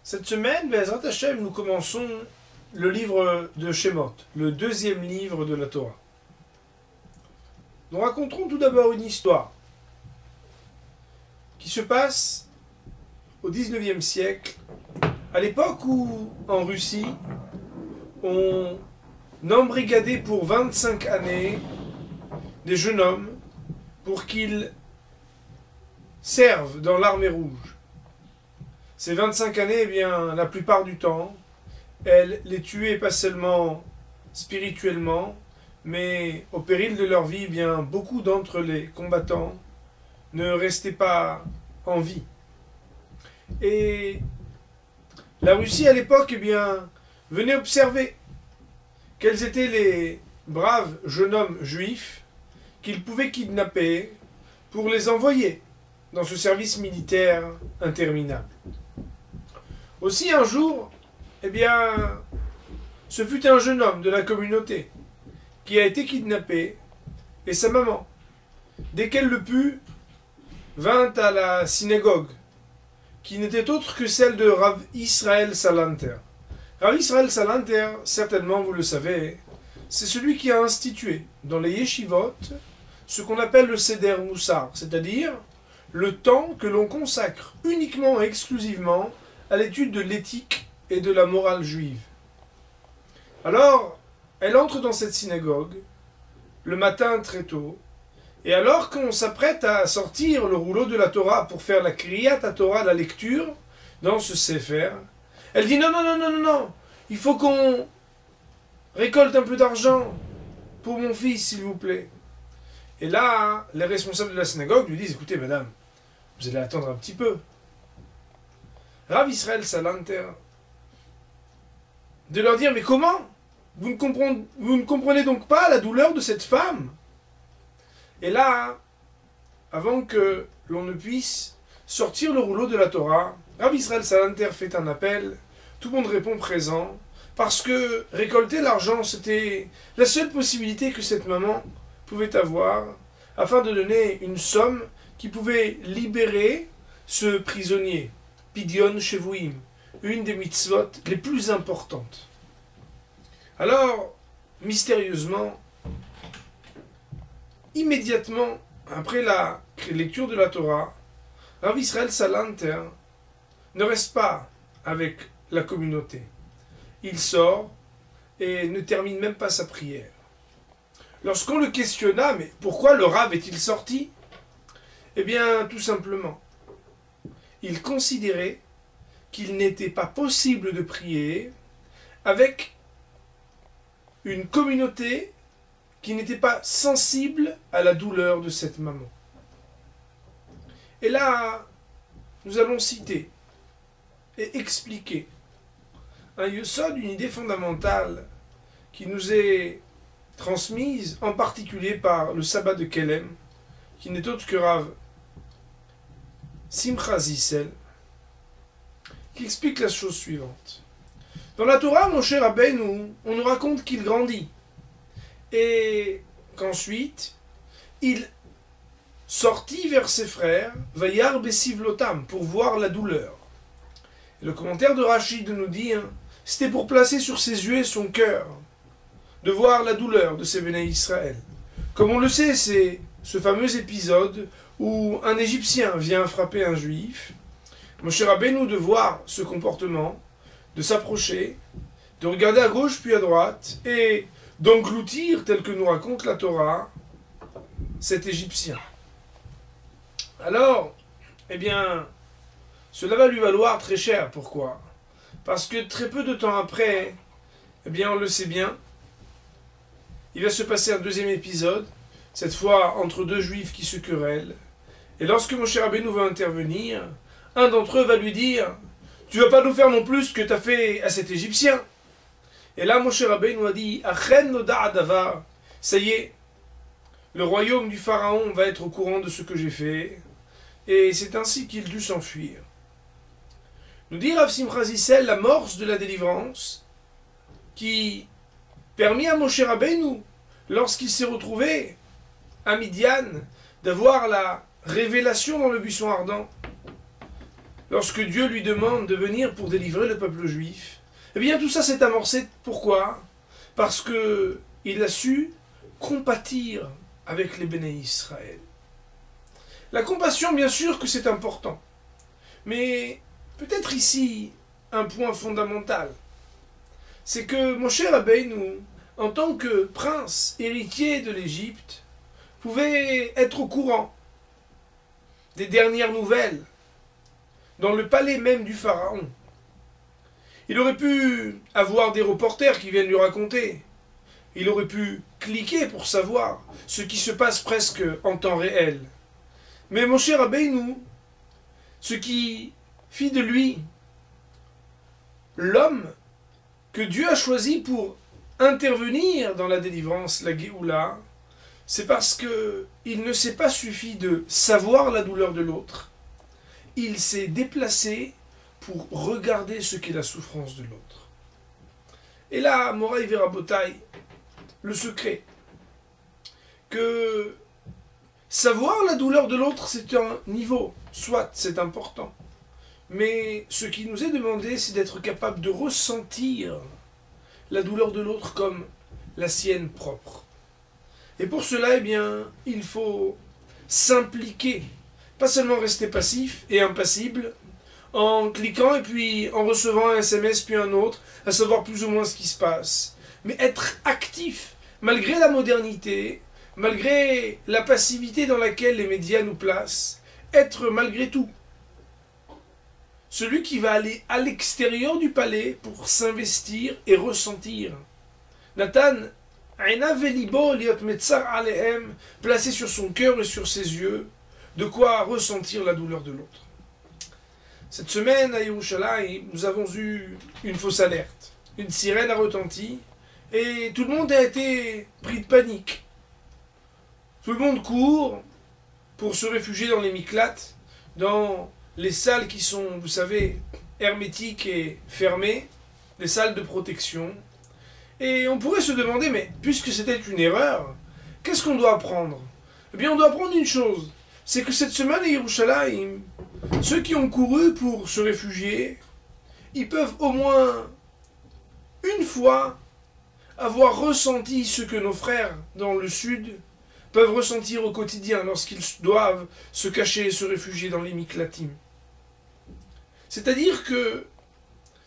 Cette semaine, Bezrat Hashem, nous commençons le livre de Shemot, le deuxième livre de la Torah. Nous raconterons tout d'abord une histoire qui se passe au XIXe siècle, à l'époque où, en Russie, on embrigadait pour 25 années des jeunes hommes pour qu'ils servent dans l'armée rouge. Ces 25 années, eh bien, la plupart du temps, elles les tuaient pas seulement spirituellement, mais au péril de leur vie, eh bien, beaucoup d'entre les combattants ne restaient pas en vie. Et la Russie, à l'époque, eh bien, venait observer quels étaient les braves jeunes hommes juifs qu'ils pouvaient kidnapper pour les envoyer dans ce service militaire interminable. Aussi un jour, eh bien, ce fut un jeune homme de la communauté qui a été kidnappé et sa maman, dès qu'elle le put, vint à la synagogue, qui n'était autre que celle de Rav Israël Salanter. Rav Israël Salanter, certainement vous le savez, c'est celui qui a institué dans les yeshivot ce qu'on appelle le Seder Moussar, c'est-à-dire le temps que l'on consacre uniquement et exclusivement à l'étude de l'éthique et de la morale juive. Alors, elle entre dans cette synagogue, le matin très tôt, et alors qu'on s'apprête à sortir le rouleau de la Torah pour faire la Kriyat Torah, la lecture, dans ce Sefer, elle dit non, il faut qu'on récolte un peu d'argent pour mon fils, s'il vous plaît. Et là, les responsables de la synagogue lui disent, écoutez madame, vous allez attendre un petit peu. Rav Israël Salanter, de leur dire, mais comment vous ne comprenez donc pas la douleur de cette femme? Et là, avant que l'on ne puisse sortir le rouleau de la Torah, Rav Israël Salanter fait un appel, tout le monde répond présent, parce que récolter l'argent, c'était la seule possibilité que cette maman pouvait avoir, afin de donner une somme qui pouvait libérer ce prisonnier. Pidyon Shevuim, une des mitzvot les plus importantes. Alors, mystérieusement, immédiatement après la lecture de la Torah, Rav Israël Salanter ne reste pas avec la communauté. Il sort et ne termine même pas sa prière. Lorsqu'on le questionna, mais pourquoi le Rav est-il sorti? Eh bien, tout simplement, il considérait qu'il n'était pas possible de prier avec une communauté qui n'était pas sensible à la douleur de cette maman. Et là, nous allons citer et expliquer un yesod, une idée fondamentale qui nous est transmise en particulier par le sabbat de Kelem, qui n'est autre que Rav Simcha Zissel, qui explique la chose suivante. Dans la Torah, Moshe Rabbeinu, on nous raconte qu'il grandit et qu'ensuite il sortit vers ses frères, Vayar Besivlotam, pour voir la douleur. Et le commentaire de Rachid nous dit, c'était pour placer sur ses yeux et son cœur, de voir la douleur de ces Béné Israël. Comme on le sait, c'est ce fameux épisode où un Égyptien vient frapper un Juif. Moshe Rabbeinu de voir ce comportement, de s'approcher, de regarder à gauche puis à droite, et d'engloutir, tel que nous raconte la Torah, cet Égyptien. Alors, eh bien, cela va lui valoir très cher. Pourquoi? Parce que très peu de temps après, eh bien, on le sait bien, il va se passer un deuxième épisode, cette fois entre deux Juifs qui se querellent. Et lorsque Moshe Rabbeinu va intervenir, un d'entre eux va lui dire « Tu ne vas pas nous faire non plus ce que tu as fait à cet Égyptien ». Et là, Moshe Rabbeinu a dit « Achen noda adavar » ça y est, le royaume du Pharaon va être au courant de ce que j'ai fait. Et c'est ainsi qu'il dut s'enfuir. Nous dit Rav Simcha Zissel l'amorce de la délivrance qui permit à Moshe Rabbeinu, lorsqu'il s'est retrouvé à Midian, d'avoir la révélation dans le buisson ardent. lorsque Dieu lui demande de venir pour délivrer le peuple juif, eh bien tout ça s'est amorcé. Pourquoi? Parce que il a su compatir avec les béné Israël. La compassion, bien sûr que c'est important, mais peut-être ici un point fondamental, c'est que Moshe Rabbeinu, en tant que prince héritier de l'Égypte, pouvait être au courant des dernières nouvelles dans le palais même du pharaon. Il aurait pu avoir des reporters qui viennent lui raconter. Il aurait pu cliquer pour savoir ce qui se passe presque en temps réel. Mais Moshe Rabbeinu, ce qui fit de lui l'homme que Dieu a choisi pour intervenir dans la délivrance, la Géoula, c'est parce que il ne s'est pas suffi de savoir la douleur de l'autre, il s'est déplacé pour regarder ce qu'est la souffrance de l'autre. Et là, Moraï Verabotai, le secret, que savoir la douleur de l'autre, c'est un niveau, soit c'est important, mais ce qui nous est demandé, c'est d'être capable de ressentir la douleur de l'autre comme la sienne propre. Et pour cela, eh bien, il faut s'impliquer, pas seulement rester passif et impassible, en cliquant et puis en recevant un SMS puis un autre, à savoir plus ou moins ce qui se passe, mais être actif, malgré la modernité, malgré la passivité dans laquelle les médias nous placent, être malgré tout celui qui va aller à l'extérieur du palais pour s'investir et ressentir. Nathan, placé sur son cœur et sur ses yeux, de quoi ressentir la douleur de l'autre. Cette semaine à Yerushalayim, nous avons eu une fausse alerte. Une sirène a retenti et tout le monde a été pris de panique. Tout le monde court pour se réfugier dans les miklats, dans les salles qui sont, vous savez, hermétiques et fermées, les salles de protection. Et on pourrait se demander, mais puisque c'était une erreur, qu'est-ce qu'on doit apprendre? Eh bien, on doit apprendre une chose, c'est que cette semaine à Yerushalayim, ceux qui ont couru pour se réfugier, ils peuvent au moins une fois avoir ressenti ce que nos frères dans le sud peuvent ressentir au quotidien lorsqu'ils doivent se cacher et se réfugier dans les miklatim. C'est-à-dire que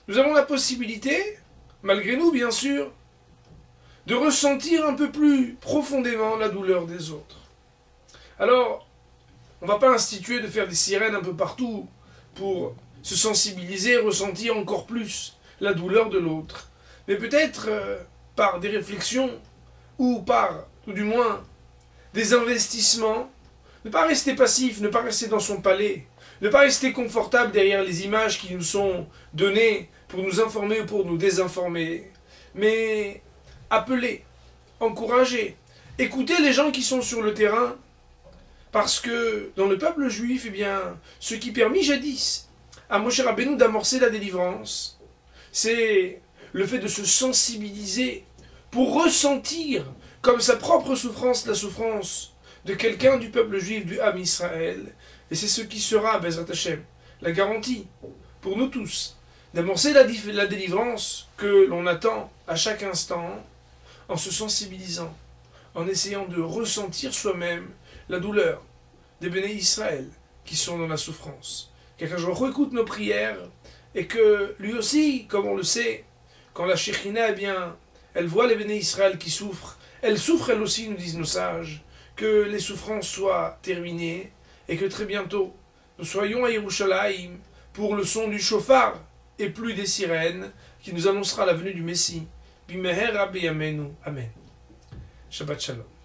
nous avons la possibilité, malgré nous bien sûr, de ressentir un peu plus profondément la douleur des autres. Alors, on ne va pas instituer de faire des sirènes un peu partout pour se sensibiliser, ressentir encore plus la douleur de l'autre. Mais peut-être par des réflexions ou par, tout du moins, des investissements, ne pas rester passif, ne pas rester dans son palais, ne pas rester confortable derrière les images qui nous sont données pour nous informer ou pour nous désinformer, mais appeler, encourager, écouter les gens qui sont sur le terrain, parce que dans le peuple juif, eh bien, ce qui permit jadis à Moshe Rabbeinu d'amorcer la délivrance, c'est le fait de se sensibiliser pour ressentir comme sa propre souffrance la souffrance de quelqu'un du peuple juif, du Ham Israël. Et c'est ce qui sera, Bezrat Hashem, la garantie pour nous tous d'amorcer la délivrance que l'on attend à chaque instant en se sensibilisant, en essayant de ressentir soi-même la douleur des béné Israël qui sont dans la souffrance. Qu'Akadosh Baruch Hu écoute nos prières et que lui aussi, comme on le sait, quand la Shekhinah, eh bien, elle voit les béné Israël qui souffrent, elle souffre elle aussi, nous disent nos sages, que les souffrances soient terminées et que très bientôt nous soyons à Yerushalayim pour le son du chauffard et plus des sirènes qui nous annoncera la venue du Messie. Bimeher Rabbi Yamenu. Amen. Shabbat Shalom.